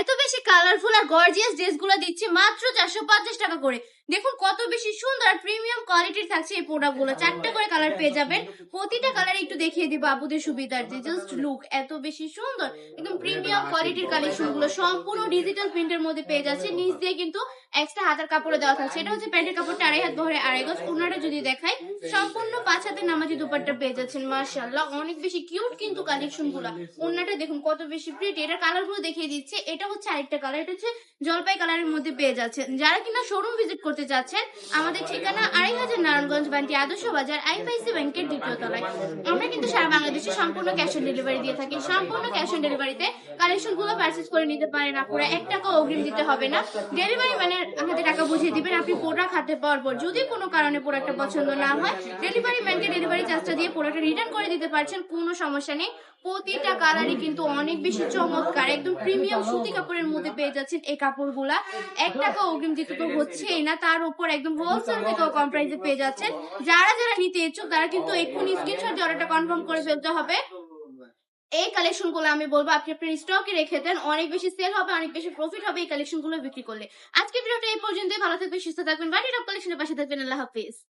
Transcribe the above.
এত বেশি কালারফুল আর গর্জিয়াস ড্রেসগুলো দিচ্ছে মাত্র 450 টাকা করে। দেখুন কত বেশি সুন্দর আর প্রিমিয়াম কোয়ালিটির থাকছে এই প্রোডাক্টগুলো। 4টা করে কালার পেয়ে যাবেন, প্রতিটা কালার একটু দেখিয়ে দিব আপুদের সুবিধার্থে। জাস্ট লুক, এত বেশি সুন্দর একদম প্রিমিয়াম কোয়ালিটির কালেকশন গুলো সম্পূর্ণ ডিজিটাল প্রিন্টের মধ্যে পেয়ে যাচ্ছে। নিচ দিয়ে কিন্তু এক্সট্রা হাতার কাপড়ে দেওয়া থাকছে। এটা হচ্ছে প্যান্টের কাপড়টা 2.5 হাত বহরে 2.5 গজ। ওনাটা যদি দেখাই সম্পূর্ণ 5 হাতের নামাজি দুপাট্টা পেয়ে যাচ্ছেন। মাশাআল্লাহ অনেক বেশি কিউট কিন্তু কালেকশন গুলা। ওনাটা দেখুন কত বেশি প্রিটি। এটার কালার গুলো দেখিয়ে দিচ্ছে। এটা হচ্ছে আরেকটা কালার, এটা হচ্ছে জলপাই কালারের মধ্যে পেয়ে যাচ্ছেন। যারা কিনা শোরুম ভিজিট করতে যাচ্ছেন, আমাদের ঠিকানা 2500 নারায়ণগঞ্জ বান্টি আদর্শ বাজার, আইএফআইসি ব্যাংকের 2য় তলায়। আমরা কিন্তু সারা বাংলাদেশে সম্পূর্ণ ক্যাশ অন ডেলিভারি দিয়ে থাকি। সম্পূর্ণ ক্যাশ অন ডেলিভারিতে কালেকশন গুলো পারচেজ করে নিতে পারেন। আপনারা 1 টাকা অগ্রিম দিতে হবে না। ডেলিভারি ম্যানের হাতে টাকা বুঝিয়ে দিবেন। আপনি প্রোডাক্ট হাতে পাওয়ার পর যদি কোনো কারণে প্রোডাক্টটা পছন্দ না হয়, ডেলিভারি ম্যানকে ডেলিভারি চার্জটা দিয়ে প্রোডাক্টটা রিটার্ন করে দিতে পারছেন, কোনো সমস্যা নেই। প্রতিটা কালারই কিন্তু অনেক বেশি চমৎকার, একদম প্রিমিয়াম সুতি কাপড়ের মধ্যে পেয়ে যাচ্ছেন এই কাপড়গুলা। 1 টাকা অগ্রিম দিতে তো হচ্ছেই না, তার উপর একদম হোলসেল থেকেও কম প্রাইসে পেয়ে যাচ্ছেন। যারা যারা নিতে ইচ্ছুক তারা কিন্তু এক্ষুনি স্ক্রিনশট দিয়ে অর্ডারটা কনফার্ম করে ফেলতে হবে। এই কালেকশন গুলো আমি বলবো আপনি আপনার স্টকে রেখে দেন, অনেক বেশি সেল হবে, অনেক বেশি প্রফিট হবে এই কালেকশন গুলো বিক্রি করলে। আজকে ভিডিওটা এই পর্যন্তই। ভালো থাকবেন, সুস্থ থাকবেন, বাড়ির কালেকশনের পাশে থাকবেন। আল্লাহ হাফিজ।